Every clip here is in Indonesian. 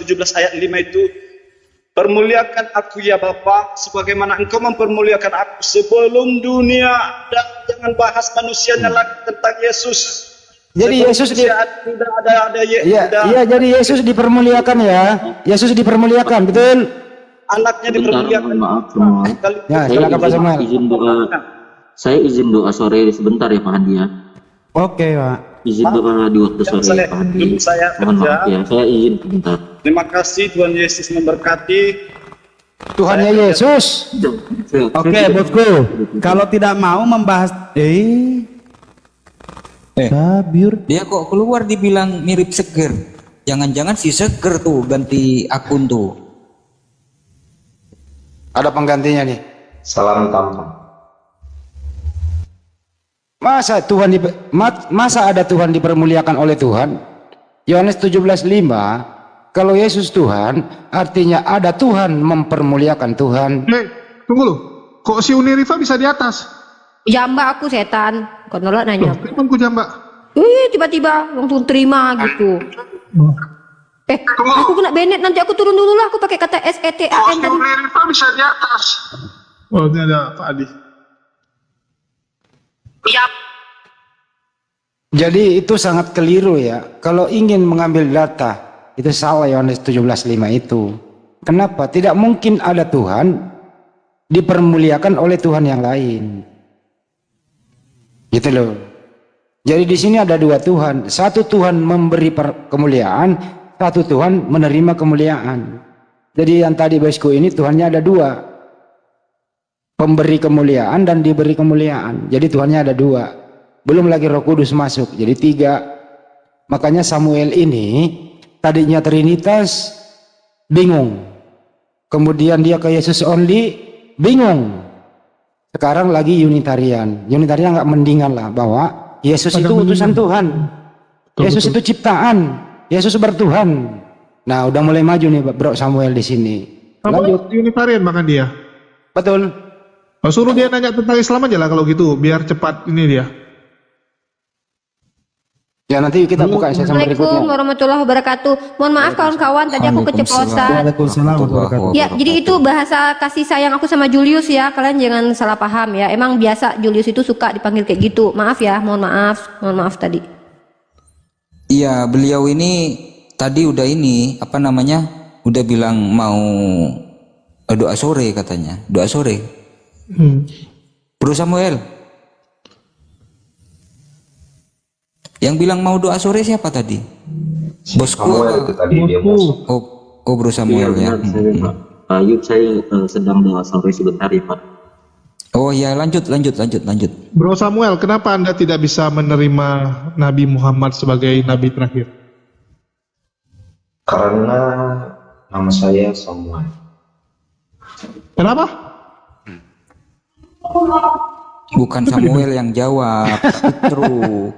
17 ayat 5 itu, permuliakan aku ya Bapa, sebagaimana engkau mempermuliakan aku sebelum dunia, dan jangan bahas manusianya lagi tentang Yesus. Jadi Yesus jadi Yesus dipermuliakan ya. Yesus dipermuliakan, betul? Anaknya Bentar, dipermuliakan. maaf semua. Ya, silakan Pak Samuel. Saya izin doa sore sebentar ya Pak Handi ya. Oke, Pak. Izin doa di waktu sore saya- Pak Handi. saya Mohon kerja. maaf ya, saya izin sebentar. Terima kasih, Tuhan Yesus memberkati. Tuhannya Yesus. Oke, bosku. Kalau tidak mau membahas Sabir. Dia kok keluar dibilang mirip Seger. Jangan-jangan si Seger tuh ganti akun tuh. Ada penggantinya nih. Salam tampang. Masa ada Tuhan dipermuliakan oleh Tuhan? Yohanes 17:5, kalau Yesus Tuhan, artinya ada Tuhan mempermuliakan Tuhan. Tunggu loh. Kok si Unirifa bisa di atas? Jamba aku setan. Kau nolak nanya. Kenapa ku jambak? Tiba-tiba langsung terima gitu. Aku kena Bennett, nanti aku turun dulu lah. Aku pakai kata SETAN tadi. Unirifa bisa di atas. Oh, ini ada Pak Adi. Jadi itu sangat keliru ya. Kalau ingin mengambil data, itu salah Yohanes 17:5 itu. Kenapa? Tidak mungkin ada Tuhan dipermuliakan oleh Tuhan yang lain. Gitu loh. Jadi di sini ada dua Tuhan. Satu Tuhan memberi kemuliaan, satu Tuhan menerima kemuliaan. Jadi yang tadi bosku ini Tuhannya ada dua. Pemberi kemuliaan dan diberi kemuliaan. Jadi Tuhannya ada dua. Belum lagi Roh Kudus masuk, jadi tiga. Makanya Samuel ini tadinya Trinitas, bingung. Kemudian dia ke Yesus only, bingung. Sekarang lagi Unitarian. Unitarian nggak mendingan lah bahwa Yesus itu utusan Tuhan. Yesus itu ciptaan. Yesus bertuhan. Nah, udah mulai maju nih Bro Samuel di sini. Lanjut. Unitarian makan dia. Betul. Oh, suruh dia nanya tentang Islam aja lah kalau gitu, biar cepat ini dia. Ya nanti kita buka sesi Assalamualaikum berikutnya. warahmatullahi wabarakatuh. Mohon maaf kawan-kawan, tadi aku keceplosan. Waalaikumsalam warahmatullahi wabarakatuh. Ya, jadi itu bahasa kasih sayang aku sama Julius ya. Kalian jangan salah paham ya. Emang biasa Julius itu suka dipanggil kayak gitu. Maaf ya, mohon maaf tadi. Iya, beliau ini tadi udah ini apa namanya? Udah bilang mau doa sore katanya. Doa sore. Bro Samuel. Yang bilang mau doa sore siapa tadi? Bosku. Samuel itu tadi dia masuk. Oh Bro Samuel ya. Yuk saya sedang doa sore sebentar ya Pak. Oh ya, lanjut. Bro Samuel, kenapa Anda tidak bisa menerima Nabi Muhammad sebagai Nabi terakhir? Karena nama saya Samuel. Kenapa? Bukan Samuel yang jawab, Petru.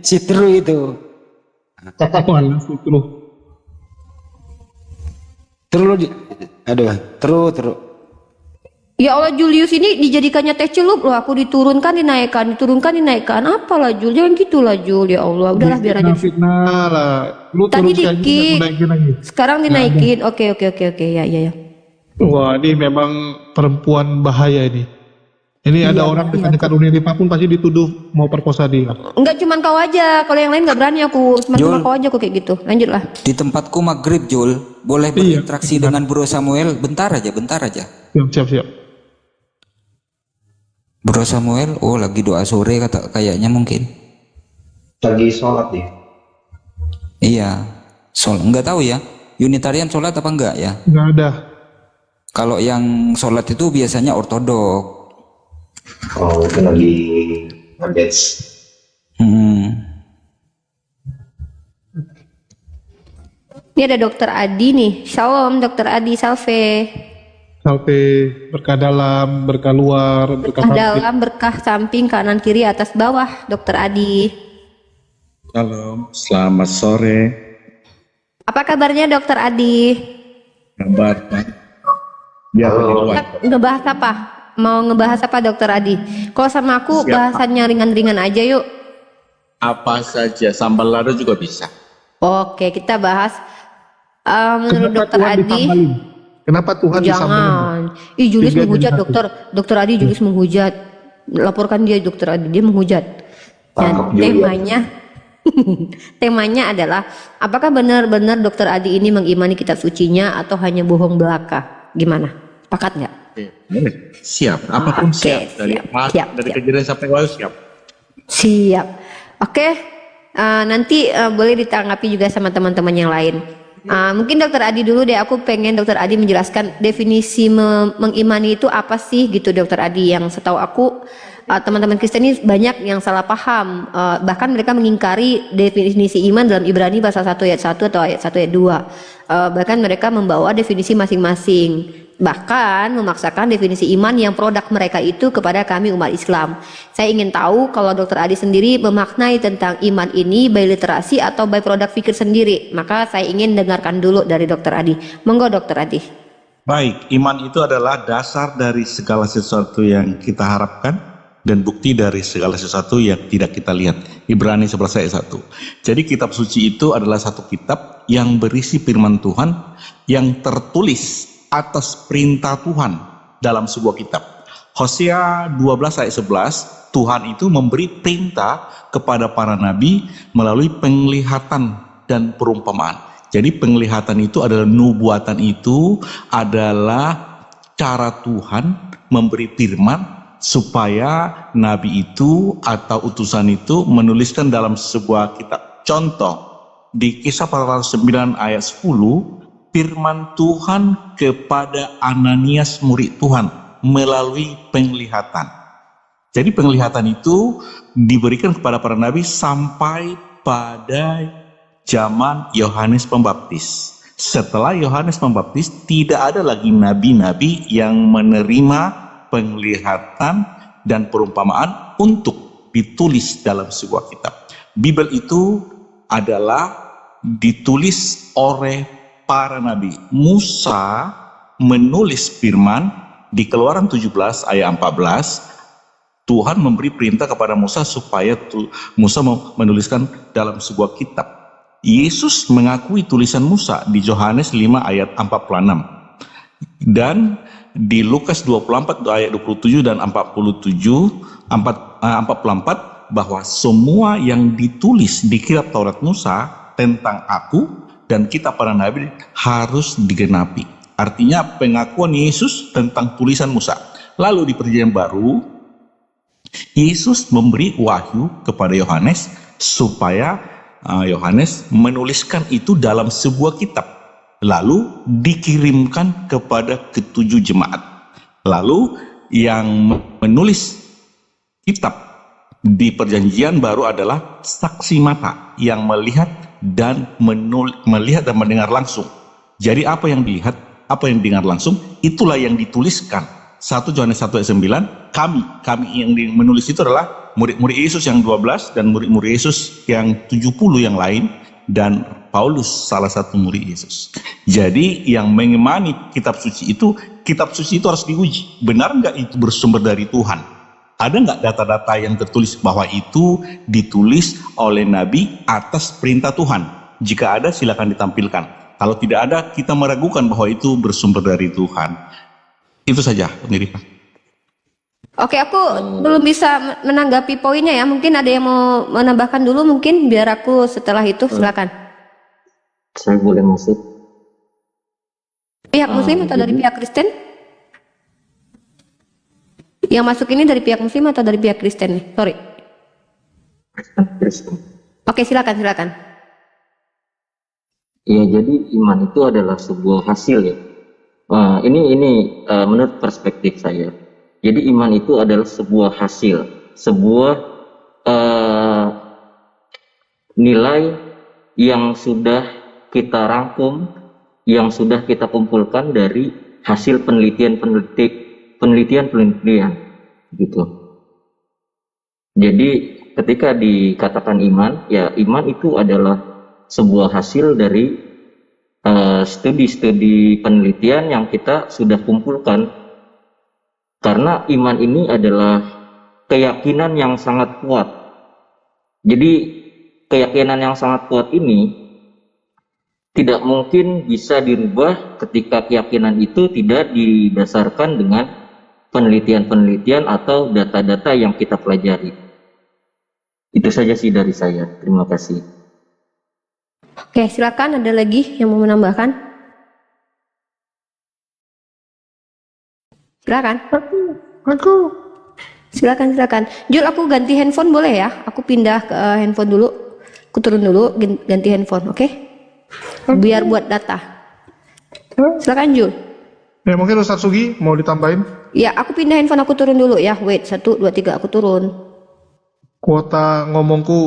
Si Tru itu. Walah, Fitru. Tru. Ya Allah, Julius ini dijadikannya teh celup loh. Aku diturunkan dinaikkan. Apalah Jul, jangan gitulah Jul. Ya Allah, udahlah biar aja. Fitnah lah. Lu Tadi turun dikit. naikin lagi. Sekarang dinaikin. Oke. Ya. Wah, ini memang perempuan bahaya ini. Ini ada orang dekat-dekat Unirifa pun pasti dituduh mau perkosa dia. Enggak cuman kau aja, kalau yang lain nggak berani aku. Cuma kau aja kok kayak gitu. Lanjutlah. Di tempatku maghrib Jul, boleh berinteraksi dengan Bro Samuel bentar aja. Siap. Bro Samuel, oh lagi doa sore kayaknya mungkin. Lagi sholat dia. Iya, enggak tahu ya. Unitarian sholat apa enggak ya? Nggak ada. Kalau yang sholat itu biasanya ortodok. Oh, itu lagi nge-dance. Ini ada Dokter Adi nih. Shalom Dokter Adi, salve. Salve, berkah dalam, berkah luar, berkah Dalam berkah samping, kanan kiri, atas bawah, Dokter Adi. Shalom, selamat sore. Apa kabarnya Dokter Adi? Kabar Pak? Biar Ngebahas apa? Mau ngebahas apa Dokter Adi? Kalau sama aku bahasannya ringan-ringan aja yuk. apa saja, sambal lado juga bisa. Oke, kita bahas Menurut Kenapa dokter Tuhan Adi, disambalin? Kenapa Tuhan disambalin? jangan. Ih, Julius Tiga menghujat jadi satu. dokter Adi, Julius menghujat. Laporkan dia dokter Adi, dia menghujat. Dan Tangkap Julius. temanya temanya adalah apakah benar-benar dokter Adi ini mengimani kitab sucinya atau hanya bohong belaka? Gimana? Sepakat nggak? Boleh. Siap. Apapun Oke, siap. Dari siap. kejadian sampai wahyu siap. Siap. Oke. Nanti boleh ditanggapi juga sama teman-teman yang lain. Mungkin dokter Adi dulu deh. Aku pengen dokter Adi menjelaskan definisi mengimani itu apa sih gitu, dokter Adi. Yang setahu aku teman-teman Kristen ini banyak yang salah paham. Bahkan mereka mengingkari definisi iman dalam Ibrani pasal 1 ayat 1 atau ayat 1 ayat 2. Bahkan mereka membawa definisi masing-masing. Bahkan memaksakan definisi iman yang produk mereka itu kepada kami umat Islam. Saya ingin tahu kalau dokter Adi sendiri memaknai tentang iman ini by literasi atau by produk pikir sendiri. Maka saya ingin dengarkan dulu dari dokter Adi. Monggo dokter Adi. Baik, iman itu adalah dasar dari segala sesuatu yang kita harapkan dan bukti dari segala sesuatu yang tidak kita lihat. Ibrani 11 ayat 1. Jadi kitab suci itu adalah satu kitab yang berisi firman Tuhan yang tertulis atas perintah Tuhan dalam sebuah kitab. Hosea 12 ayat 11, Tuhan itu memberi perintah kepada para nabi melalui penglihatan dan perumpamaan. Jadi penglihatan itu adalah nubuatan, itu adalah cara Tuhan memberi firman supaya nabi itu atau utusan itu menuliskan dalam sebuah kitab. Contoh, di Kisah para Rasul 9 ayat 10, firman Tuhan kepada Ananias murid Tuhan melalui penglihatan. Jadi penglihatan itu diberikan kepada para nabi sampai pada zaman Yohanes Pembaptis. Setelah Yohanes Pembaptis tidak ada lagi nabi-nabi yang menerima penglihatan dan perumpamaan untuk ditulis dalam sebuah kitab. Bible itu adalah ditulis oleh para nabi. Musa menulis firman di Keluaran 17 ayat 14. Tuhan memberi perintah kepada Musa supaya Musa menuliskan dalam sebuah kitab. Yesus mengakui tulisan Musa di Yohanes 5 ayat 46. Dan di Lukas 24 ayat 27 dan 44 bahwa semua yang ditulis di kitab Taurat Musa tentang aku dan kitab para nabi harus digenapi. Artinya pengakuan Yesus tentang tulisan Musa. Lalu di Perjanjian Baru, Yesus memberi wahyu kepada Yohanes supaya Yohanes menuliskan itu dalam sebuah kitab. Lalu dikirimkan kepada ketujuh jemaat. Lalu yang menulis kitab di Perjanjian Baru adalah saksi mata yang melihat dan mendengar langsung. Jadi apa yang dilihat, apa yang dengar langsung, itulah yang dituliskan. 1 Yohanes 1 ayat 9, kami yang menulis itu adalah murid-murid Yesus yang 12 dan murid-murid Yesus yang 70 yang lain, dan Paulus salah satu murid Yesus. Jadi yang mengimani kitab suci itu harus diuji. Benar nggak itu bersumber dari Tuhan? Ada nggak data-data yang tertulis bahwa itu ditulis oleh Nabi atas perintah Tuhan? Jika ada, silakan ditampilkan. Kalau tidak ada, kita meragukan bahwa itu bersumber dari Tuhan. Itu saja, pendidikan. Oke, aku belum bisa menanggapi poinnya ya. Mungkin ada yang mau menambahkan dulu, mungkin biar aku setelah itu silakan. Saya boleh masuk? Pihak Muslim atau dari pihak Kristen? Yang masuk ini dari pihak Muslim atau dari pihak Kristen nih? Sorry. Kristen. Oke, silakan. Ya, jadi iman itu adalah sebuah hasil ya. Ini menurut perspektif saya. Jadi iman itu adalah sebuah hasil, sebuah nilai yang sudah kita rangkum, yang sudah kita kumpulkan dari hasil penelitian gitu. Jadi ketika dikatakan iman, ya iman itu adalah sebuah hasil dari studi-studi penelitian yang kita sudah kumpulkan. Karena iman ini adalah keyakinan yang sangat kuat. Jadi keyakinan yang sangat kuat ini tidak mungkin bisa dirubah ketika keyakinan itu tidak didasarkan dengan penelitian-penelitian atau data-data yang kita pelajari. Itu saja sih dari saya. Terima kasih. Oke, silakan ada lagi yang mau menambahkan? Silakan. Aku. Silakan. Jul, aku ganti handphone boleh ya? Aku pindah ke handphone dulu. Aku turun dulu, ganti handphone, oke? Biar buat data. Silakan Jul. Ya mungkin Ustadz Sugi mau ditambahin. Ya, aku pindah handphone, aku turun dulu ya. Wait, 1, 2, 3, aku turun. Kuota ngomongku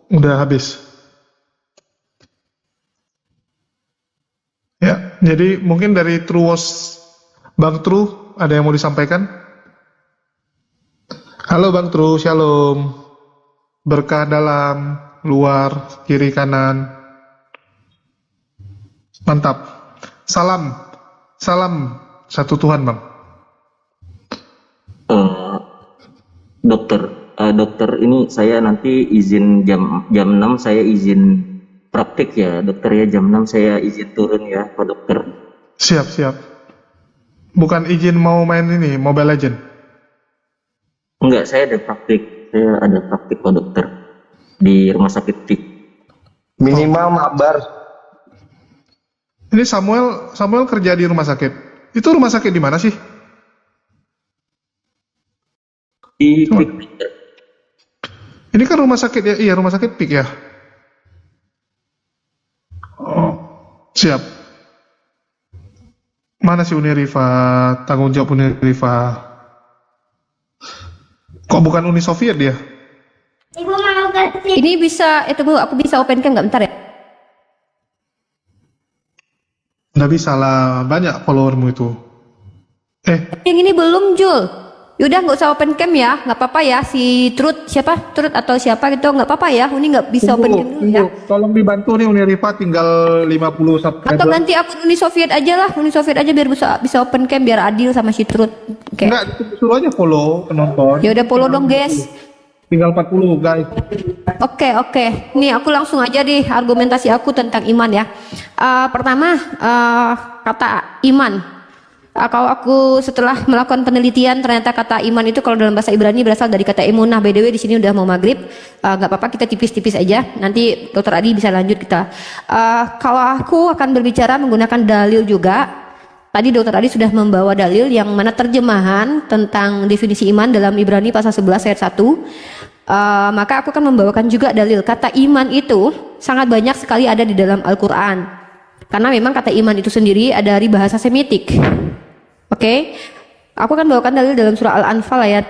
udah habis. Ya, jadi mungkin dari Truwas Bang Tru ada yang mau disampaikan? Halo Bang Tru, shalom. Berkah dalam, luar, kiri, kanan. Mantap. Salam satu Tuhan Bang. Dokter, ini saya nanti izin jam 6 saya izin praktik ya dokter ya, jam 6 saya izin turun ya Pak Dokter. Siap. Bukan izin mau main ini Mobile Legend? Enggak, saya ada praktik Pak Dokter di rumah sakit PIK. Minimal mabar. Ini Samuel kerja di rumah sakit. Itu rumah sakit di mana sih? Di PIK. Ini kan rumah sakit ya? Iya, rumah sakit PIK ya. Oh, siap. Mana sih Uniriva? Tanggung jawab Uniriva. Kok bukan Uni Soviet dia? Ini bisa, tunggu, aku bisa open cam nggak bentar ya? Nggak bisa lah, banyak followermu itu. Yang ini belum Jul. Yaudah nggak usah open cam ya, nggak apa-apa ya. Si Truth atau siapa gitu nggak apa-apa ya. Ini nggak bisa open cam dulu ya. Tolong dibantu nih Uniriva, tinggal 50 subscriber. Atau ganti akun Uni Soviet aja lah, Uni Soviet aja biar bisa open cam, biar adil sama si Truth. Oke. Enggak, suruh aja follow penonton. Ya udah follow dong guys. Tinggal 40 guys. Oke. Nih aku langsung aja deh argumentasi aku tentang iman ya. Pertama kata iman. Kalau aku setelah melakukan penelitian ternyata kata iman itu kalau dalam bahasa Ibrani berasal dari kata emunah. By the way di sini udah mau maghrib, nggak apa-apa kita tipis-tipis aja. Nanti Dokter Adi bisa lanjut kita. Kalau aku akan berbicara menggunakan dalil juga. Tadi Dokter Adi sudah membawa dalil yang mana terjemahan tentang definisi iman dalam Ibrani pasal 11 ayat 1. Maka aku akan membawakan juga dalil kata iman itu sangat banyak sekali ada di dalam Al-Quran. Karena memang kata iman itu sendiri ada dari bahasa Semitik. Oke, aku akan bawakan dalil dalam surah Al-Anfal ayat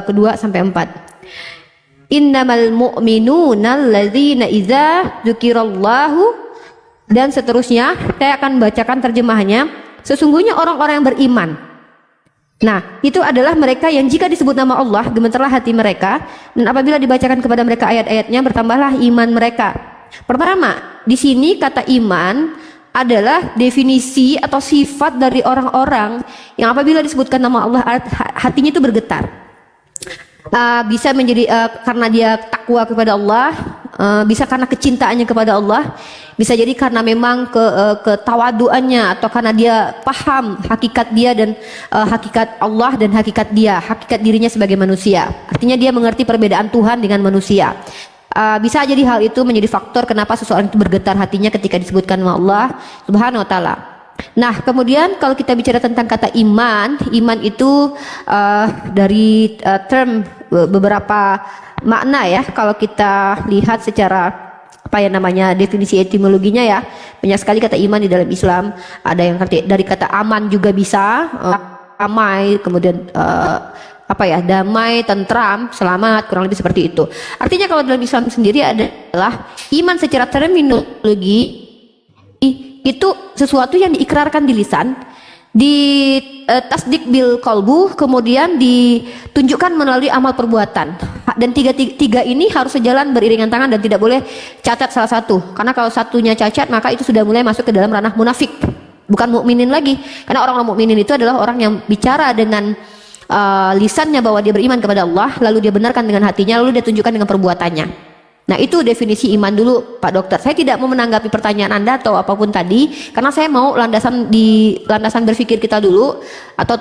kedua sampai 4. Innamal mu'minuna alladzina idza dzukirallahu, dan seterusnya. Saya akan bacakan terjemahannya. Sesungguhnya orang-orang yang beriman. Nah, itu adalah mereka yang jika disebut nama Allah gemetarlah hati mereka, dan apabila dibacakan kepada mereka ayat-ayatnya bertambahlah iman mereka. Pertama, di sini kata iman adalah definisi atau sifat dari orang-orang yang apabila disebutkan nama Allah hatinya itu bergetar. Bisa menjadi karena dia takwa kepada Allah, bisa karena kecintaannya kepada Allah, bisa jadi karena memang ketawaduannya, atau karena dia paham hakikat dia dan hakikat Allah dan hakikat dia, hakikat dirinya sebagai manusia. Artinya dia mengerti perbedaan Tuhan dengan manusia. Bisa jadi hal itu menjadi faktor kenapa seseorang itu bergetar hatinya ketika disebutkan nama Allah Subhanahu wa taala. Nah, kemudian kalau kita bicara tentang kata iman itu dari term beberapa makna ya. Kalau kita lihat secara definisi etimologinya ya, banyak sekali kata iman di dalam Islam. Ada yang dari kata aman juga bisa, damai, kemudian damai, tentram, selamat, kurang lebih seperti itu. Artinya kalau dalam Islam sendiri adalah iman secara terminologi itu sesuatu yang diikrarkan di lisan, di tasdik bil qalbu, kemudian ditunjukkan melalui amal perbuatan. Dan tiga ini harus sejalan beriringan tangan dan tidak boleh cacat salah satu. Karena kalau satunya cacat maka itu sudah mulai masuk ke dalam ranah munafik, bukan mukminin lagi. Karena orang-orang mukminin itu adalah orang yang bicara dengan lisannya bahwa dia beriman kepada Allah, lalu dia benarkan dengan hatinya, lalu dia tunjukkan dengan perbuatannya. Nah, itu definisi iman dulu Pak Dokter. Saya tidak mau menanggapi pertanyaan Anda atau apapun tadi, karena saya mau landasan berpikir kita dulu atau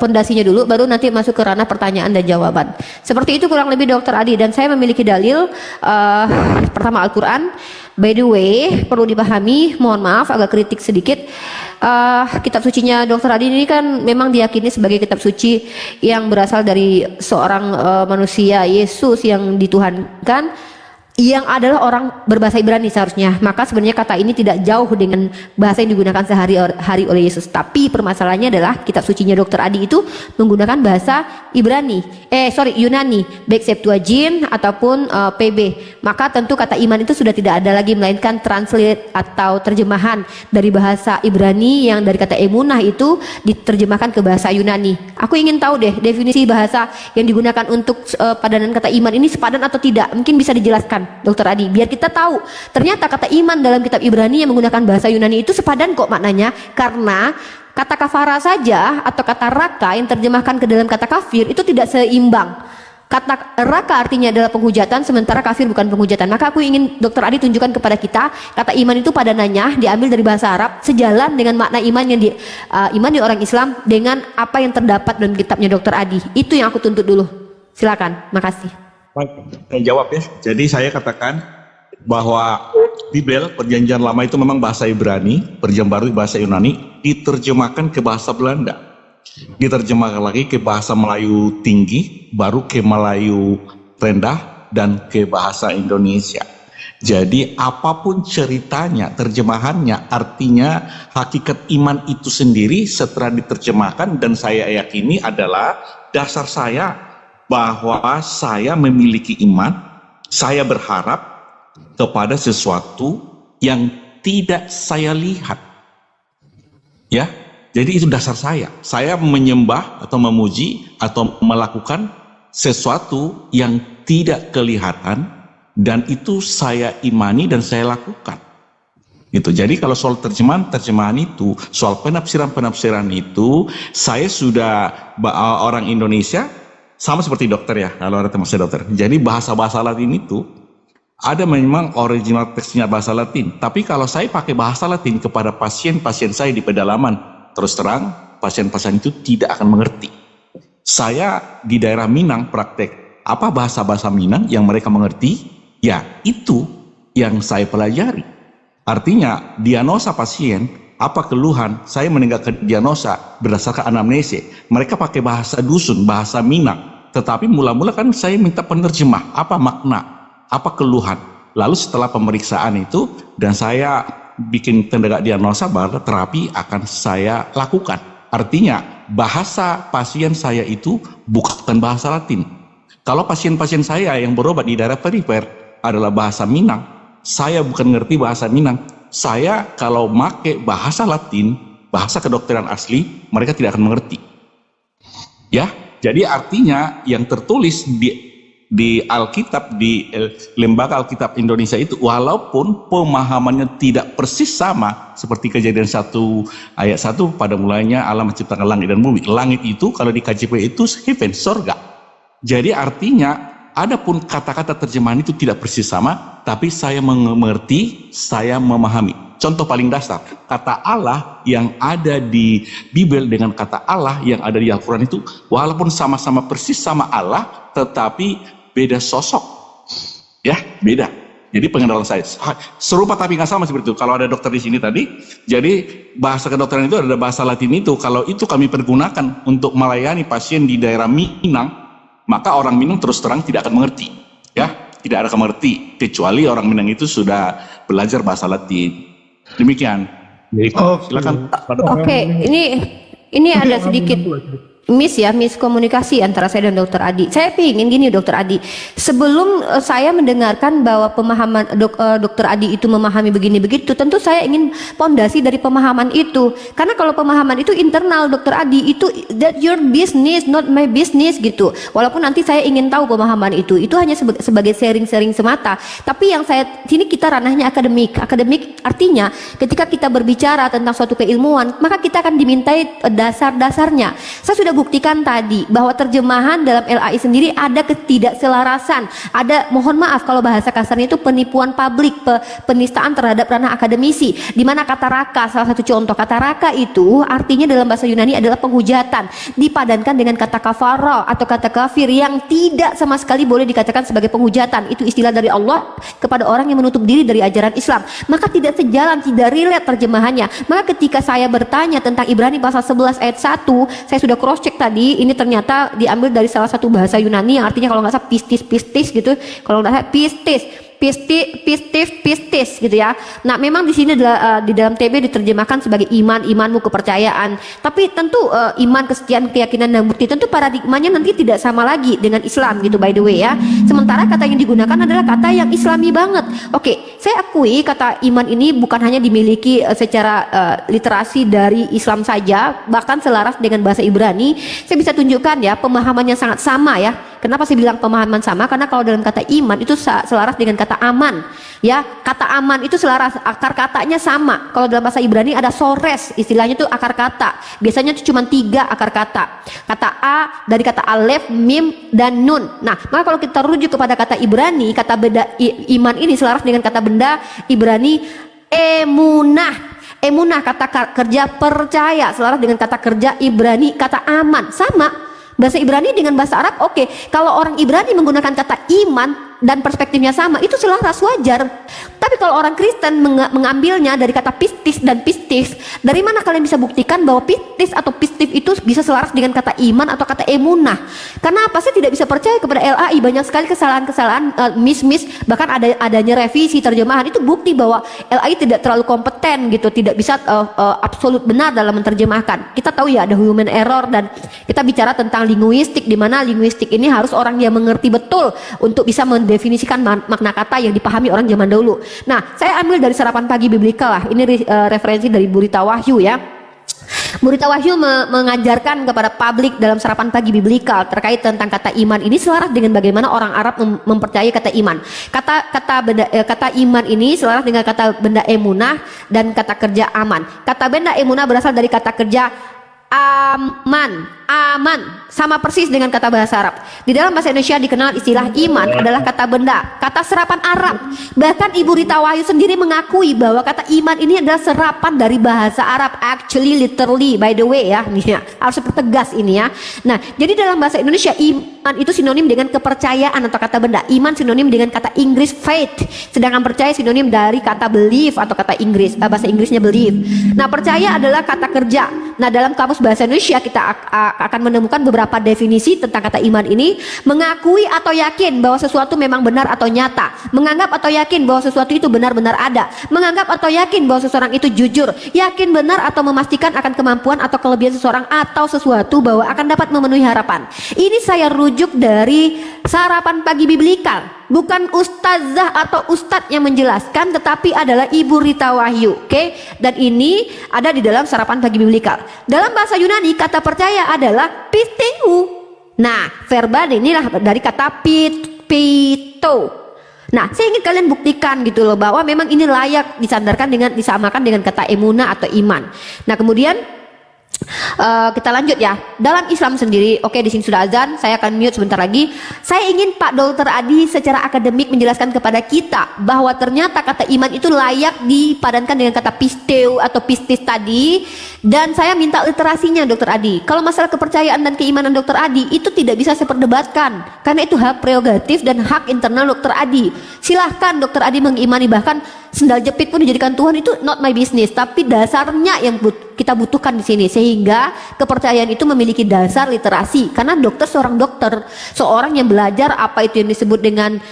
pondasinya dulu, baru nanti masuk ke ranah pertanyaan dan jawaban. Seperti itu kurang lebih Dokter Adi, dan saya memiliki dalil pertama Al-Quran. By the way, perlu dipahami, mohon maaf agak kritik sedikit, kitab sucinya Dokter Adi ini kan memang diyakini sebagai kitab suci yang berasal dari seorang manusia, Yesus yang dituhankan, yang adalah orang berbahasa Ibrani seharusnya. Maka sebenarnya kata ini tidak jauh dengan bahasa yang digunakan sehari-hari oleh Yesus. Tapi permasalahannya adalah kitab sucinya Dokter Adi itu menggunakan bahasa Yunani, baik Septuagint ataupun PB. Maka tentu kata iman itu sudah tidak ada lagi, melainkan translate atau terjemahan dari bahasa Ibrani yang dari kata emunah itu diterjemahkan ke bahasa Yunani. Aku ingin tahu deh definisi bahasa yang digunakan untuk padanan kata iman ini sepadan atau tidak. Mungkin bisa dijelaskan Dokter Adi, biar kita tahu ternyata kata iman dalam kitab Ibrani yang menggunakan bahasa Yunani itu sepadan kok maknanya, karena kata kafara saja atau kata raka yang terjemahkan ke dalam kata kafir itu tidak seimbang. Kata raka artinya adalah penghujatan, sementara kafir bukan penghujatan. Maka aku ingin Dokter Adi tunjukkan kepada kita kata iman itu padanannya diambil dari bahasa Arab sejalan dengan makna iman yang iman di orang Islam dengan apa yang terdapat dalam kitabnya Dokter Adi. Itu yang aku tuntut dulu. Silakan, makasih. Saya jawab ya. Jadi saya katakan bahwa Bibel Perjanjian Lama itu memang bahasa Ibrani, Perjanjian Baru bahasa Yunani, diterjemahkan ke bahasa Belanda, diterjemahkan lagi ke bahasa Melayu tinggi, baru ke Melayu rendah, dan ke bahasa Indonesia. Jadi apapun ceritanya, terjemahannya, artinya hakikat iman itu sendiri setelah diterjemahkan, dan saya yakini adalah dasar saya bahwa saya memiliki iman, saya berharap kepada sesuatu yang tidak saya lihat. Ya, jadi itu dasar saya. Saya menyembah atau memuji atau melakukan sesuatu yang tidak kelihatan, dan itu saya imani dan saya lakukan. Gitu. Jadi kalau soal terjemahan itu, soal penafsiran itu, saya sudah orang Indonesia. Sama seperti dokter ya, kalau ada teman saya dokter. Jadi bahasa-bahasa Latin itu ada memang original teksnya bahasa Latin. Tapi kalau saya pakai bahasa Latin kepada pasien-pasien saya di pedalaman, terus terang pasien-pasien itu tidak akan mengerti. Saya di daerah Minang praktek apa bahasa-bahasa Minang yang mereka mengerti, ya itu yang saya pelajari. Artinya diagnosa pasien, apa keluhan, saya meninggalkan diagnosa berdasarkan anamnese. Mereka pakai bahasa dusun, bahasa Minang. Tetapi mula-mula kan saya minta penerjemah, apa makna, apa keluhan. Lalu setelah pemeriksaan itu, dan saya bikin tindakan diagnosa, baru terapi akan saya lakukan. Artinya, bahasa pasien saya itu bukan bahasa Latin. Kalau pasien-pasien saya yang berobat di daerah perifer adalah bahasa Minang, saya bukan ngerti bahasa Minang. Saya kalau make bahasa Latin, bahasa kedokteran asli, mereka tidak akan mengerti. Ya, jadi artinya yang tertulis di Alkitab, di Lembaga Alkitab Indonesia itu, walaupun pemahamannya tidak persis sama seperti Kejadian 1 ayat 1, pada mulanya Allah menciptakan langit dan bumi. Langit itu kalau di KJP itu heaven, sorga. Jadi artinya adapun kata-kata terjemahan itu tidak persis sama, tapi saya mengerti, saya memahami. Contoh paling dasar, kata Allah yang ada di Bibel dengan kata Allah yang ada di Al-Quran itu, walaupun sama-sama persis sama Allah, tetapi beda sosok. Ya, beda. Jadi pengenalan saya serupa tapi nggak sama seperti itu. Kalau ada dokter di sini tadi, jadi bahasa kedokteran itu ada bahasa Latin itu. Kalau itu kami pergunakan untuk melayani pasien di daerah Minang, maka orang Minang terus terang tidak akan mengerti. Ya, tidak akan mengerti kecuali orang Minang itu sudah belajar bahasa Latin. Demikian. Silakan. Oke, ini ada sedikit miskomunikasi antara saya dan Dokter Adi. Saya ingin gini Dokter Adi, sebelum saya mendengarkan bahwa pemahaman Dokter Adi itu memahami begini begitu, tentu saya ingin pondasi dari pemahaman itu. Karena kalau pemahaman itu internal Dokter Adi, itu that your business not my business gitu. Walaupun nanti saya ingin tahu pemahaman itu hanya sebagai sharing-sharing semata. Tapi yang saya sini kita ranahnya akademik. Akademik artinya ketika kita berbicara tentang suatu keilmuan, maka kita akan dimintai dasar-dasarnya. Saya sudah buktikan tadi bahwa terjemahan dalam LAI sendiri ada ketidakselarasan, ada, mohon maaf kalau bahasa kasarnya itu penipuan publik, penistaan terhadap ranah akademisi, di mana kata raka, salah satu contoh kata raka itu artinya dalam bahasa Yunani adalah penghujatan, dipadankan dengan kata kafara atau kata kafir yang tidak sama sekali boleh dikatakan sebagai penghujatan. Itu istilah dari Allah kepada orang yang menutup diri dari ajaran Islam. Maka tidak sejalan, tidak relate terjemahannya. Maka ketika saya bertanya tentang Ibrani pasal 11 ayat 1, saya sudah cross check tadi, ini ternyata diambil dari salah satu bahasa Yunani yang artinya kalau nggak salah pistis gitu, kalau nggak salah pistis gitu ya. Nah, memang di sini adalah di dalam TB diterjemahkan sebagai iman, imanmu, kepercayaan. Tapi tentu iman, kesetiaan, keyakinan dan bukti tentu paradigmanya nanti tidak sama lagi dengan Islam gitu, by the way ya. Sementara kata yang digunakan adalah kata yang Islami banget. Oke, saya akui kata iman ini bukan hanya dimiliki secara literasi dari Islam saja, bahkan selaras dengan bahasa Ibrani. Saya bisa tunjukkan ya pemahamannya sangat sama ya. Kenapa saya bilang pemahaman sama? Karena kalau dalam kata iman itu selaras dengan kata aman. Ya, kata aman itu selaras, akar katanya sama. Kalau dalam bahasa Ibrani ada sores, istilahnya itu akar kata. Biasanya itu cuma 3 akar kata. Kata A dari kata alef, mim, dan nun. Nah, maka kalau kita rujuk kepada kata Ibrani, kata benda iman ini selaras dengan kata benda Ibrani emunah. Emunah kata kerja percaya, selaras dengan kata kerja Ibrani kata aman, sama. Bahasa Ibrani dengan bahasa Arab, oke. Kalau orang Ibrani menggunakan kata iman dan perspektifnya sama, itu selaras, wajar. Tapi kalau orang Kristen mengambilnya dari kata pistis dan pistis, dari mana kalian bisa buktikan bahwa pistis atau pistif itu bisa selaras dengan kata iman atau kata emunah? Karena apa? Saya tidak bisa percaya kepada LAI. Banyak sekali kesalahan-kesalahan, miss, bahkan adanya revisi terjemahan. Itu bukti bahwa LAI tidak terlalu kompeten gitu, tidak bisa absolut benar dalam menerjemahkan. Kita tahu ya ada human error, dan kita bicara tentang linguistik, di mana linguistik ini harus orang yang mengerti betul untuk bisa mendefinisikan makna kata yang dipahami orang zaman dahulu. Nah, saya ambil dari Sarapan Pagi Biblikal lah. Ini referensi dari Burita Wahyu ya. Burita Wahyu mengajarkan kepada publik dalam Sarapan Pagi Biblikal terkait tentang kata iman ini selaras dengan bagaimana orang Arab mempercayai kata iman. Kata iman ini selaras dengan kata benda emunah dan kata kerja aman. Kata benda emunah berasal dari kata kerja aman, sama persis dengan kata bahasa Arab. Di dalam bahasa Indonesia dikenal istilah iman adalah kata benda, kata serapan Arab. Bahkan Ibu Rita Wahyu sendiri mengakui bahwa kata iman ini adalah serapan dari bahasa Arab, actually, literally, by the way ya, nih ya, harus pertegas ini ya. Nah, jadi dalam bahasa Indonesia iman itu sinonim dengan kepercayaan atau kata benda. Iman sinonim dengan kata Inggris faith, sedangkan percaya sinonim dari kata believe atau kata Inggris, bahasa Inggrisnya believe. Nah, percaya adalah kata kerja. Nah, dalam kamus bahasa Indonesia kita akan menemukan beberapa definisi tentang kata iman ini. Mengakui atau yakin bahwa sesuatu memang benar atau nyata, menganggap atau yakin bahwa sesuatu itu benar-benar ada, menganggap atau yakin bahwa seseorang itu jujur, yakin benar atau memastikan akan kemampuan atau kelebihan seseorang atau sesuatu bahwa akan dapat memenuhi harapan. Ini saya rujuk dari Sarapan Pagi Biblikal, bukan ustazah atau ustadz yang menjelaskan, tetapi adalah Ibu Rita Wahyu, oke? Dan ini ada di dalam Sarapan Pagi Biblikal. Dalam bahasa Yunani kata percaya adalah pisteu. Nah, verba inilah dari kata pito. Nah, saya ingin kalian buktikan gitu loh bahwa memang ini layak disamakan dengan kata emuna atau iman. Nah, kemudian kita lanjut ya. Dalam Islam sendiri, oke, di sini sudah azan, saya akan mute sebentar lagi. Saya ingin Pak Dr. Adi secara akademik menjelaskan kepada kita bahwa ternyata kata iman itu layak dipadankan dengan kata pisteu atau pistis tadi, dan saya minta literasinya Dr. Adi. Kalau masalah kepercayaan dan keimanan Dr. Adi itu tidak bisa saya perdebatkan karena itu hak prerogatif dan hak internal Dr. Adi. Silahkan Dr. Adi mengimani, bahkan sendal jepit pun dijadikan Tuhan, itu not my business, tapi dasarnya yang kita butuhkan di sini, sehingga kepercayaan itu memiliki dasar literasi. Karena dokter seorang dokter, seorang yang belajar apa itu yang disebut dengan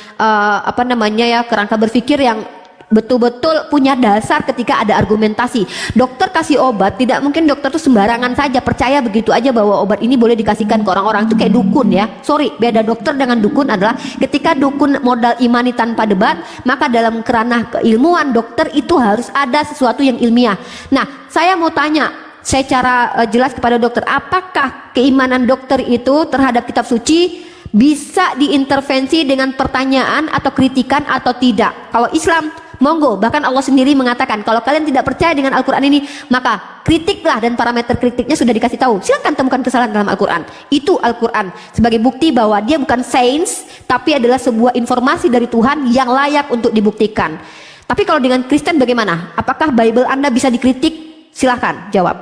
kerangka berpikir yang betul-betul punya dasar ketika ada argumentasi. Dokter kasih obat, tidak mungkin dokter tuh sembarangan saja percaya begitu aja bahwa obat ini boleh dikasihkan ke orang-orang. Itu kayak dukun ya. Sorry, beda dokter dengan dukun adalah ketika dukun modal imani tanpa debat, maka dalam kerana keilmuan dokter itu harus ada sesuatu yang ilmiah. Nah, saya mau tanya secara jelas kepada dokter, apakah keimanan dokter itu terhadap kitab suci bisa diintervensi dengan pertanyaan atau kritikan atau tidak? Kalau Islam Monggo, bahkan Allah sendiri mengatakan kalau kalian tidak percaya dengan Al-Quran ini, maka kritiklah, dan parameter kritiknya sudah dikasih tahu. Silakan temukan kesalahan dalam Al-Quran. Itu Al-Quran sebagai bukti bahwa dia bukan sains, tapi adalah sebuah informasi dari Tuhan yang layak untuk dibuktikan. Tapi kalau dengan Kristen bagaimana? Apakah Bible Anda bisa dikritik? Silahkan jawab.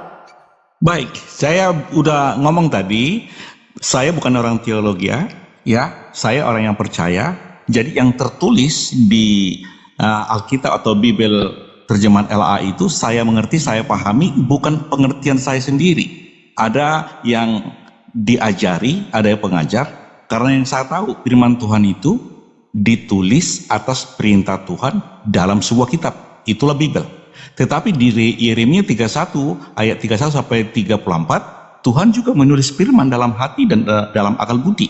Baik, saya udah ngomong tadi, saya bukan orang teologi ya, saya orang yang percaya. Jadi yang tertulis di Alkitab atau Bible terjemahan LA itu saya mengerti, saya pahami, bukan pengertian saya sendiri. Ada yang diajari, ada yang pengajar, karena yang saya tahu firman Tuhan itu ditulis atas perintah Tuhan dalam sebuah kitab, itulah Bible. Tetapi di Yeremia 31 ayat 31 sampai 34, Tuhan juga menulis firman dalam hati dan dalam akal budi.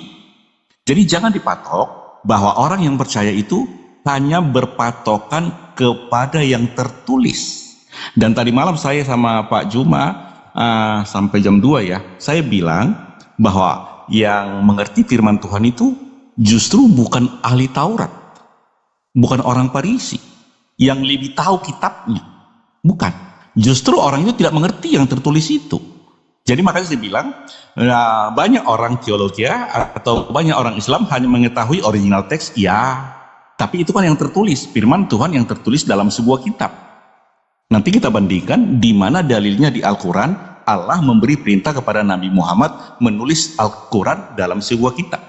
Jadi jangan dipatok bahwa orang yang percaya itu hanya berpatokan kepada yang tertulis. Dan tadi malam saya sama Pak Juma sampai jam 2 ya, saya bilang bahwa yang mengerti firman Tuhan itu justru bukan ahli Taurat, bukan orang Farisi yang lebih tahu kitabnya, bukan. Justru orang itu tidak mengerti yang tertulis itu. Jadi makanya saya bilang banyak orang teologi atau banyak orang Islam hanya mengetahui original teks, ya, tapi itu kan yang tertulis, firman Tuhan yang tertulis dalam sebuah kitab. Nanti kita bandingkan di mana dalilnya di Al-Quran. Allah memberi perintah kepada Nabi Muhammad menulis Al-Quran dalam sebuah kitab.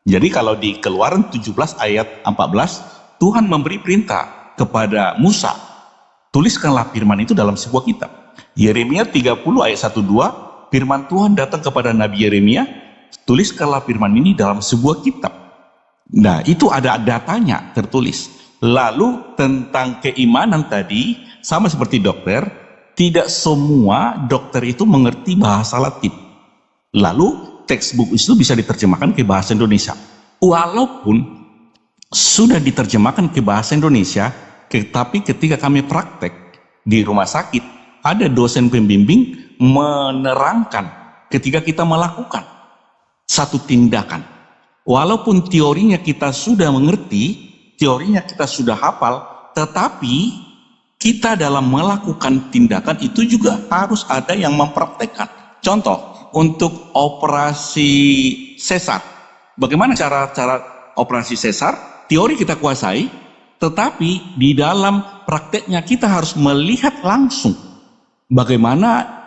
Jadi kalau di Keluaran 17 ayat 14, Tuhan memberi perintah kepada Musa, tuliskanlah firman itu dalam sebuah kitab. Yeremia 30 ayat 1-2, firman Tuhan datang kepada Nabi Yeremia, tuliskanlah firman ini dalam sebuah kitab. Nah, itu ada datanya tertulis. Lalu tentang keimanan tadi, sama seperti dokter, tidak semua dokter itu mengerti bahasa Latin. Lalu textbook itu bisa diterjemahkan ke bahasa Indonesia. Walaupun sudah diterjemahkan ke bahasa Indonesia, tetapi ketika kami praktek di rumah sakit, ada dosen pembimbing menerangkan ketika kita melakukan satu tindakan. Walaupun teorinya kita sudah mengerti, teorinya kita sudah hafal, tetapi kita dalam melakukan tindakan itu juga harus ada yang mempraktekkan. Contoh, untuk operasi sesar. Bagaimana cara operasi sesar? Teori kita kuasai, tetapi di dalam prakteknya kita harus melihat langsung bagaimana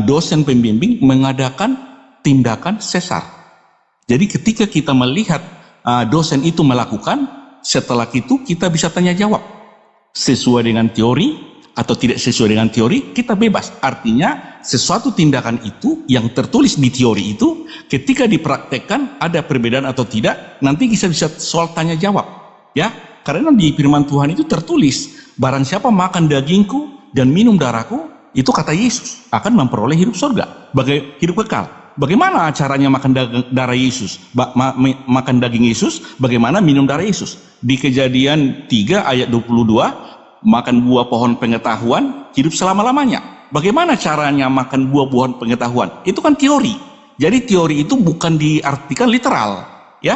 dosen pembimbing mengadakan tindakan sesar. Jadi ketika kita melihat dosen itu melakukan, setelah itu kita bisa tanya jawab. Sesuai dengan teori atau tidak sesuai dengan teori, kita bebas. Artinya sesuatu tindakan itu yang tertulis di teori itu, ketika dipraktekkan ada perbedaan atau tidak, nanti kita bisa soal tanya jawab. Ya, karena di firman Tuhan itu tertulis, barang siapa makan dagingku dan minum darahku, itu kata Yesus akan memperoleh hidup surga, hidup kekal. Bagaimana caranya makan darah Yesus, makan daging Yesus, bagaimana minum darah Yesus? Di Kejadian 3 ayat 22, makan buah pohon pengetahuan, hidup selama-lamanya. Bagaimana caranya makan buah-buah pengetahuan? Itu kan teori. Jadi teori itu bukan diartikan literal, ya.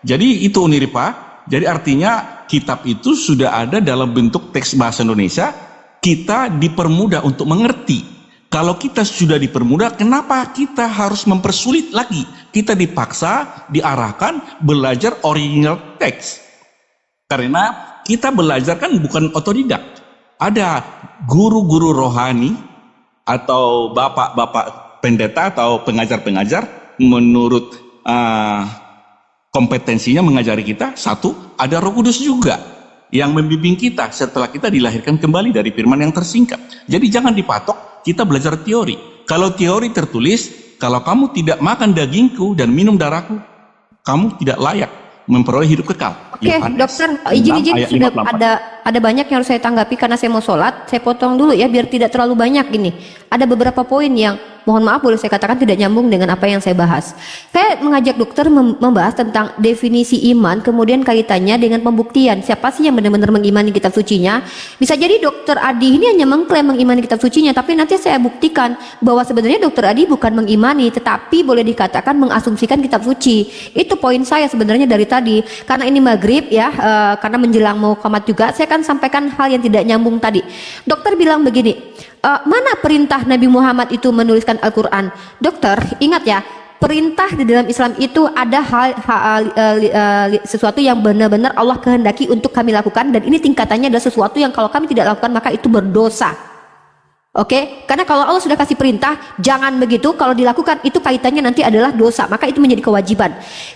Jadi itu Uniripa. Jadi artinya kitab itu sudah ada dalam bentuk teks bahasa Indonesia. Kita dipermudah untuk mengerti. Kalau kita sudah dipermudah, kenapa kita harus mempersulit lagi? Kita dipaksa, diarahkan belajar original teks. Karena kita belajar kan bukan otodidak. Ada guru-guru rohani atau bapak-bapak pendeta atau pengajar-pengajar menurut kompetensinya mengajari kita. Satu, ada Roh Kudus juga yang membimbing kita setelah kita dilahirkan kembali dari firman yang tersingkap. Jadi jangan dipatok, kita belajar teori. Kalau teori tertulis, kalau kamu tidak makan dagingku dan minum darahku, kamu tidak layak memperoleh hidup kekal. Oke, dokter, izin sudah ada banyak yang harus saya tanggapi karena saya mau sholat. Saya potong dulu ya biar tidak terlalu banyak gini. Ada beberapa poin yang mohon maaf boleh saya katakan tidak nyambung dengan apa yang saya bahas. Saya mengajak dokter membahas tentang definisi iman, kemudian kaitannya dengan pembuktian. Siapa sih yang benar-benar mengimani kitab sucinya? Bisa jadi dokter Adi ini hanya mengklaim mengimani kitab sucinya, tapi nanti saya buktikan bahwa sebenarnya dokter Adi bukan mengimani, tetapi boleh dikatakan mengasumsikan kitab suci. Itu poin saya sebenarnya dari tadi. Karena ini maghrib ya, karena menjelang mau qamat juga, saya akan akan sampaikan hal yang tidak nyambung tadi. Dokter bilang begini, mana perintah Nabi Muhammad itu menuliskan Al-Quran? Dokter, ingat ya, perintah di dalam Islam itu ada sesuatu yang benar-benar Allah kehendaki untuk kami lakukan, dan ini tingkatannya adalah sesuatu yang kalau kami tidak lakukan maka itu berdosa. Oke, karena kalau Allah sudah kasih perintah jangan begitu, kalau dilakukan itu kaitannya nanti adalah dosa, maka itu menjadi kewajiban.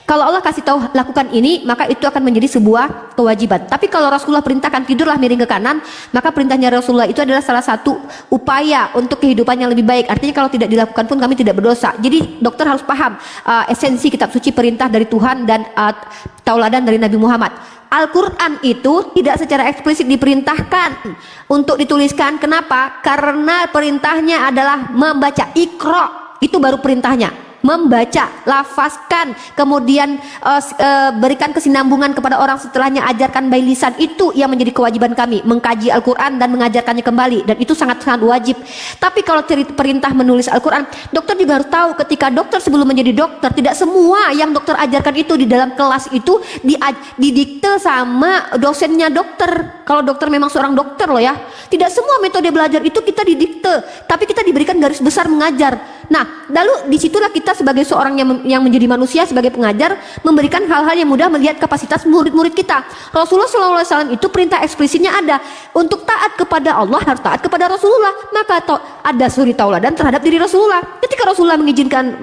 Kalau Allah kasih tahu lakukan ini, maka itu akan menjadi sebuah kewajiban. Tapi kalau Rasulullah perintahkan tidurlah miring ke kanan, maka perintahnya Rasulullah itu adalah salah satu upaya untuk kehidupan yang lebih baik. Artinya kalau tidak dilakukan pun kami tidak berdosa. Jadi dokter harus paham esensi kitab suci, perintah dari Tuhan dan tauladan dari Nabi Muhammad. Al-Quran itu tidak secara eksplisit diperintahkan untuk dituliskan. Kenapa? Karena perintahnya adalah membaca. Iqra, itu baru perintahnya. Membaca, lafazkan, kemudian berikan kesinambungan kepada orang setelahnya, ajarkan by lisan. Itu yang menjadi kewajiban kami, mengkaji Al-Quran dan mengajarkannya kembali, dan itu sangat-sangat wajib. Tapi kalau perintah menulis Al-Quran, dokter juga harus tahu ketika dokter sebelum menjadi dokter, tidak semua yang dokter ajarkan itu di dalam kelas itu didikte sama dosennya dokter. Kalau dokter memang seorang dokter loh ya, tidak semua metode belajar itu kita didikte, tapi kita diberikan garis besar mengajar. Nah, lalu disitulah kita sebagai seorang yang menjadi manusia, sebagai pengajar, memberikan hal-hal yang mudah melihat kapasitas murid-murid kita. Rasulullah SAW itu perintah eksplisitnya ada, untuk taat kepada Allah harus taat kepada Rasulullah. Maka ada suri tauladan terhadap diri Rasulullah. Ketika Rasulullah mengizinkan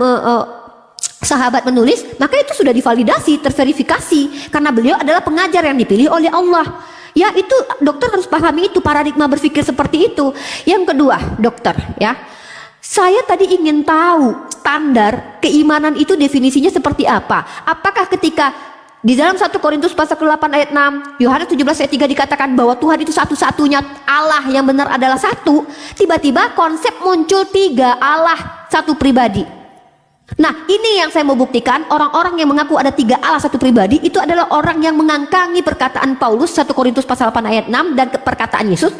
sahabat menulis, maka itu sudah divalidasi, terverifikasi, karena beliau adalah pengajar yang dipilih oleh Allah. Ya, itu dokter harus pahami itu, paradigma berpikir seperti itu. Yang kedua, dokter, ya, saya tadi ingin tahu standar keimanan itu definisinya seperti apa. Apakah ketika di dalam 1 Korintus pasal ke-8 ayat 6, Yohanes 17 ayat 3 dikatakan bahwa Tuhan itu satu-satunya, Allah yang benar adalah satu, tiba-tiba konsep muncul 3 Allah satu pribadi. Nah, ini yang saya mau buktikan. Orang-orang yang mengaku ada 3 Allah satu pribadi itu adalah orang yang mengangkangi perkataan Paulus 1 Korintus pasal 8 ayat 6 dan perkataan Yesus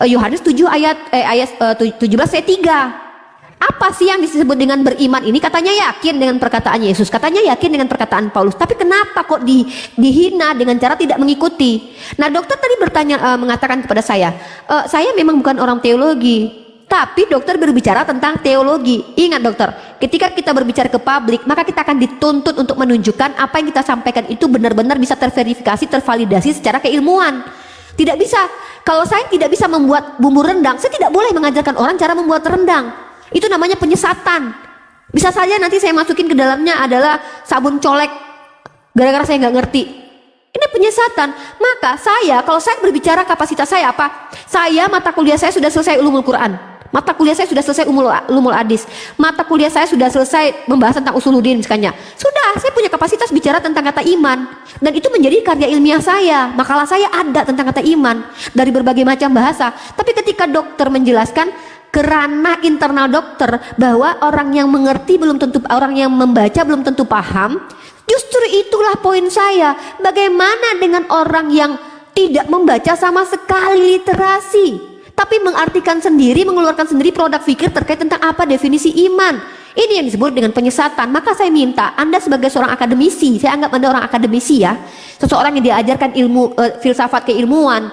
Yohanes 7 ayat 17 ayat 3. Apa sih yang disebut dengan beriman ini? Katanya yakin dengan perkataan Yesus, katanya yakin dengan perkataan Paulus. Tapi kenapa kok dihina dengan cara tidak mengikuti? Nah, dokter tadi mengatakan kepada saya memang bukan orang teologi, tapi dokter berbicara tentang teologi. Ingat dokter, ketika kita berbicara ke publik, maka kita akan dituntut untuk menunjukkan apa yang kita sampaikan itu benar-benar bisa terverifikasi, tervalidasi secara keilmuan. Tidak bisa, kalau saya tidak bisa membuat bumbu rendang, saya tidak boleh mengajarkan orang cara membuat rendang. Itu namanya penyesatan. Bisa saja nanti saya masukin ke dalamnya adalah sabun colek gara-gara saya nggak ngerti. Ini penyesatan. Maka kalau saya berbicara kapasitas saya apa? Mata kuliah saya sudah selesai ulumul Quran. Mata kuliah saya sudah selesai ulumul hadis. Mata kuliah saya sudah selesai membahas tentang usuluddin misalnya. Sudah, saya punya kapasitas bicara tentang kata iman. Dan itu menjadi karya ilmiah saya. Makalah saya ada tentang kata iman dari berbagai macam bahasa. Tapi ketika dokter menjelaskan kerana internal dokter bahwa orang yang mengerti belum tentu, orang yang membaca belum tentu paham, justru itulah poin saya. Bagaimana dengan orang yang tidak membaca sama sekali literasi, tapi mengartikan sendiri, mengeluarkan sendiri produk fikir terkait tentang apa definisi iman? Ini yang disebut dengan penyesatan. Maka saya minta Anda sebagai seorang akademisi, saya anggap Anda orang akademisi ya, seseorang yang diajarkan ilmu filsafat keilmuan,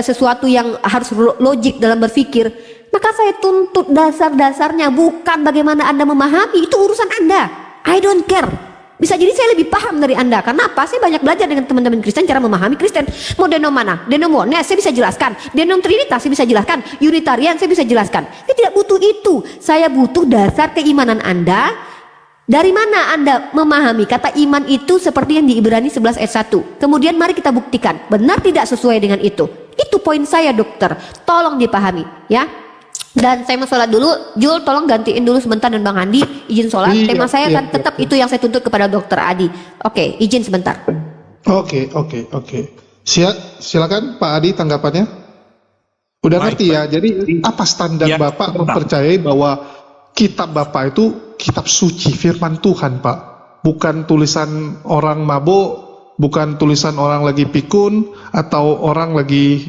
sesuatu yang harus logik dalam berpikir, maka saya tuntut dasar-dasarnya, bukan bagaimana Anda memahami. Itu urusan Anda, I don't care. Bisa jadi saya lebih paham dari Anda. Karena apa? Saya banyak belajar dengan teman-teman Kristen cara memahami Kristen. Mau denom mana? Denom oneness saya bisa jelaskan, denom trinitas saya bisa jelaskan, unitarian saya bisa jelaskan. Saya tidak butuh itu. Saya butuh dasar keimanan Anda. Dari mana Anda memahami kata iman itu seperti yang di Ibrani 11 ayat 1. Kemudian mari kita buktikan benar tidak sesuai dengan itu. Itu poin saya dokter. Tolong dipahami ya. Dan saya mau sholat dulu. Jul tolong gantiin dulu sebentar, dan Bang Andi izin sholat. Tema saya kan tetap itu yang saya tuntut kepada dokter Adi. Oke, izin sebentar. Oke. Silakan Pak Adi tanggapannya. Udah ngerti ya? Jadi apa standar Bapak mempercayai bahwa kitab Bapak itu kitab suci, firman Tuhan Pak? Bukan tulisan orang mabuk, bukan tulisan orang lagi pikun, atau orang lagi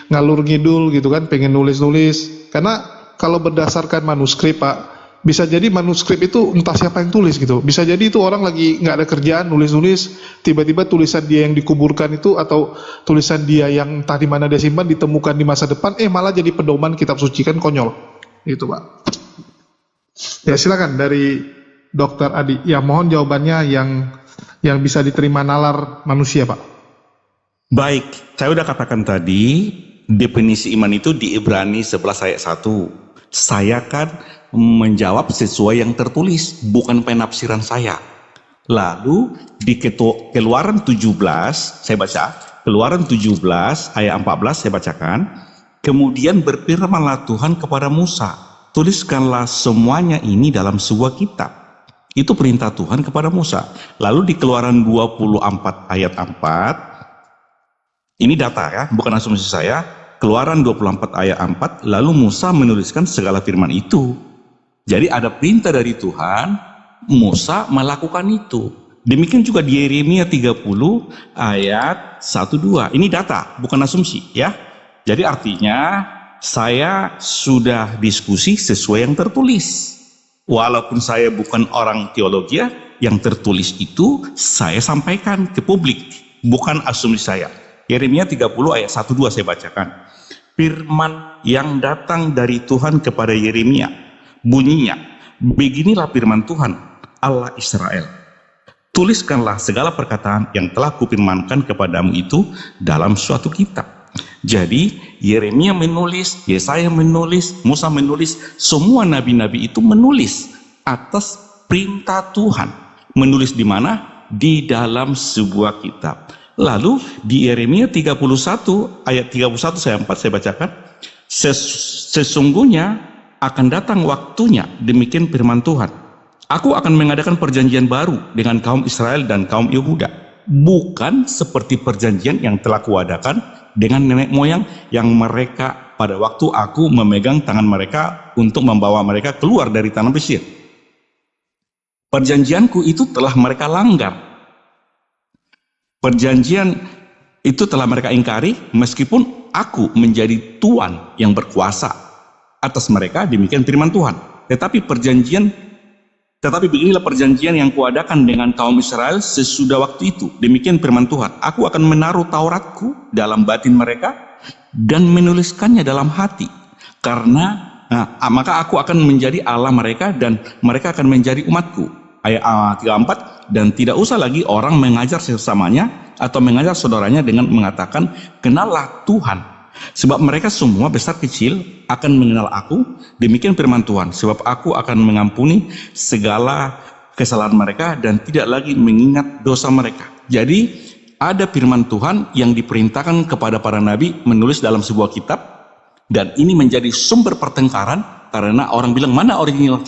ngalur ngidul gitu kan, pengen nulis-nulis. Karena kalau berdasarkan manuskrip Pak, Bisa jadi manuskrip itu entah siapa yang tulis gitu. Bisa jadi itu orang lagi nggak ada kerjaan nulis-nulis, tiba-tiba tulisan dia yang dikuburkan itu atau tulisan dia yang entah di mana dia simpan ditemukan di masa depan, malah jadi pedoman kitab suci, kan konyol. Itu Pak. Ya silakan dari Dr. Adi. Ya mohon jawabannya yang bisa diterima nalar manusia Pak. Baik, saya udah katakan tadi definisi iman itu di Ibrani 11 ayat 1. Saya kan menjawab sesuai yang tertulis, bukan penafsiran saya. Lalu di Keluaran 17, saya baca, Keluaran 17 ayat 14 saya bacakan. Kemudian berfirmanlah Tuhan kepada Musa, tuliskanlah semuanya ini dalam sebuah kitab. Itu perintah Tuhan kepada Musa. Lalu di Keluaran 24 ayat 4, ini data ya, bukan asumsi saya. Keluaran 24 ayat 4, lalu Musa menuliskan segala firman itu. Jadi ada perintah dari Tuhan, Musa melakukan itu. Demikian juga di Yeremia 30 ayat 1-2. Ini data, bukan asumsi ya. Jadi artinya saya sudah diskusi sesuai yang tertulis. Walaupun saya bukan orang teologi, yang tertulis itu saya sampaikan ke publik, bukan asumsi saya. Yeremia 30 ayat 1-2 saya bacakan. Firman yang datang dari Tuhan kepada Yeremia, bunyinya, beginilah firman Tuhan Allah Israel, tuliskanlah segala perkataan yang telah kupirmankan kepadamu itu dalam suatu kitab. Jadi Yeremia menulis, Yesaya menulis, Musa menulis, semua nabi-nabi itu menulis atas perintah Tuhan. Menulis di mana? Di dalam sebuah kitab. Lalu di Yeremia 31 ayat 31 saya bacakan, sesungguhnya akan datang waktunya, demikian firman Tuhan, aku akan mengadakan perjanjian baru dengan kaum Israel dan kaum Yehuda, bukan seperti perjanjian yang telah kuadakan dengan nenek moyang yang mereka pada waktu aku memegang tangan mereka untuk membawa mereka keluar dari tanah Mesir. Perjanjianku itu telah mereka langgar. Perjanjian itu telah mereka ingkari, meskipun aku menjadi Tuhan yang berkuasa atas mereka, demikian firman Tuhan. Tetapi beginilah perjanjian yang kuadakan dengan kaum Israel sesudah waktu itu, demikian firman Tuhan. Aku akan menaruh Tauratku dalam batin mereka dan menuliskannya dalam hati, karena maka aku akan menjadi Allah mereka dan mereka akan menjadi umatku. Ayat 34, dan tidak usah lagi orang mengajar sesamanya atau mengajar saudaranya dengan mengatakan, kenallah Tuhan, sebab mereka semua besar kecil akan mengenal aku, demikian firman Tuhan, sebab aku akan mengampuni segala kesalahan mereka dan tidak lagi mengingat dosa mereka. Jadi ada firman Tuhan yang diperintahkan kepada para nabi menulis dalam sebuah kitab, dan ini menjadi sumber pertengkaran karena orang bilang mana original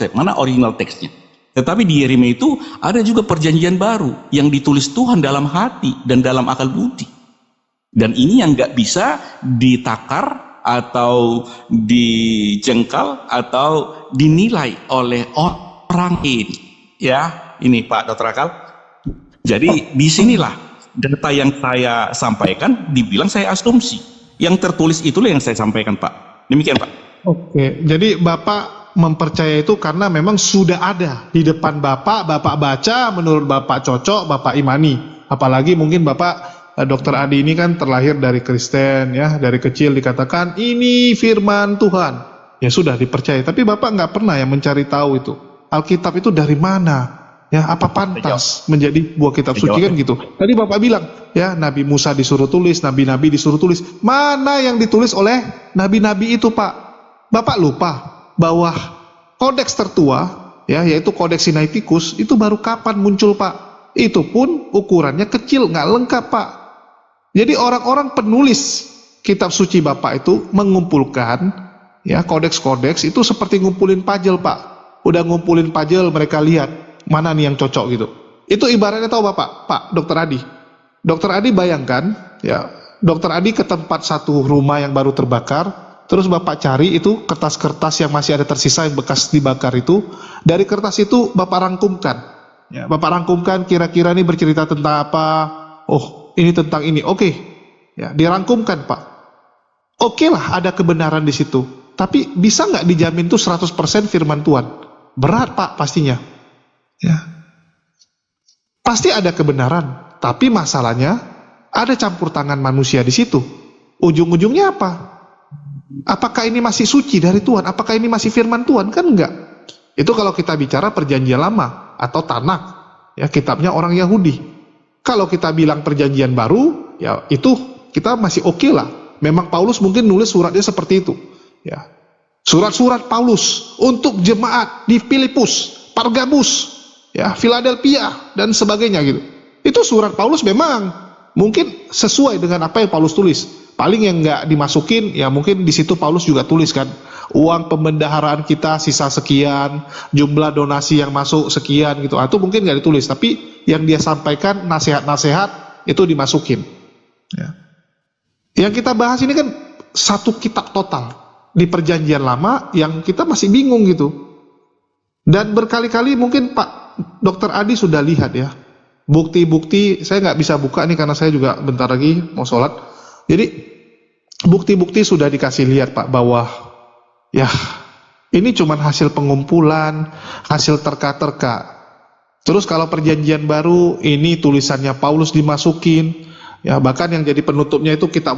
teksnya. Tetapi di Yeremia itu ada juga perjanjian baru yang ditulis Tuhan dalam hati dan dalam akal budi. Dan ini yang nggak bisa ditakar atau dijengkal atau dinilai oleh orang ini. Ya, ini Pak Dr. Akal. Jadi disinilah data yang saya sampaikan dibilang saya asumsi. Yang tertulis itulah yang saya sampaikan Pak. Demikian Pak. Oke, jadi Bapak mempercaya itu karena memang sudah ada di depan Bapak baca, menurut Bapak cocok, Bapak imani. Apalagi mungkin Bapak Dr. Adi ini kan terlahir dari Kristen ya, dari kecil dikatakan ini firman Tuhan. Ya sudah dipercaya, tapi Bapak nggak pernah yang mencari tahu itu. Alkitab itu dari mana? Ya, apa pantas menjadi buah kitab suci kan gitu. Tadi Bapak bilang, ya Nabi Musa disuruh tulis, nabi-nabi disuruh tulis. Mana yang ditulis oleh nabi-nabi itu Pak? Bapak lupa bahwa kodeks tertua ya, yaitu kodeks Sinaiticus itu baru kapan muncul Pak? Itu pun ukurannya kecil, nggak lengkap Pak. Jadi orang-orang penulis kitab suci Bapak itu mengumpulkan ya kodeks-kodeks itu seperti ngumpulin puzzle Pak. Udah ngumpulin puzzle, mereka lihat mana nih yang cocok gitu. Itu ibaratnya tahu Bapak, Pak Dr. Adi. Dr. Adi bayangkan ya, Dr. Adi ke tempat satu rumah yang baru terbakar. Terus Bapak cari itu kertas-kertas yang masih ada tersisa yang bekas dibakar itu. Dari kertas itu Bapak rangkumkan. Ya, Bapak rangkumkan kira-kira ini bercerita tentang apa. Oh, ini tentang ini. Oke. Ya, dirangkumkan Pak. Oke lah ada kebenaran di situ. Tapi bisa nggak dijamin tuh 100% firman Tuhan? berat Pak pastinya. Ya. Pasti ada kebenaran, tapi masalahnya ada campur tangan manusia di situ. Ujung-ujungnya apa? Apakah ini masih suci dari Tuhan? Apakah ini masih firman Tuhan? Kan enggak. Itu kalau kita bicara perjanjian lama atau Tanakh, ya kitabnya orang Yahudi. Kalau kita bilang perjanjian baru, ya itu kita masih oke lah. Memang Paulus mungkin nulis suratnya seperti itu. Ya. Surat-surat Paulus untuk jemaat di Filipus, Pergamus, ya, Philadelphia dan sebagainya gitu. Itu surat Paulus memang mungkin sesuai dengan apa yang Paulus tulis. Paling yang nggak dimasukin ya mungkin di situ Paulus juga tulis kan, uang pembendaharaan kita sisa sekian, jumlah donasi yang masuk sekian gitu. Itu mungkin nggak ditulis, tapi yang dia sampaikan nasihat-nasihat itu dimasukin. Ya. Yang kita bahas ini kan satu kitab total di perjanjian lama yang kita masih bingung gitu. Dan berkali-kali mungkin Pak Dr. Adi sudah lihat ya, bukti-bukti, saya nggak bisa buka nih karena saya juga bentar lagi mau sholat. Jadi bukti-bukti sudah dikasih lihat Pak bahwa ya ini cuma hasil pengumpulan, hasil terka-terka. Terus kalau perjanjian baru ini tulisannya Paulus dimasukin, ya bahkan yang jadi penutupnya itu kitab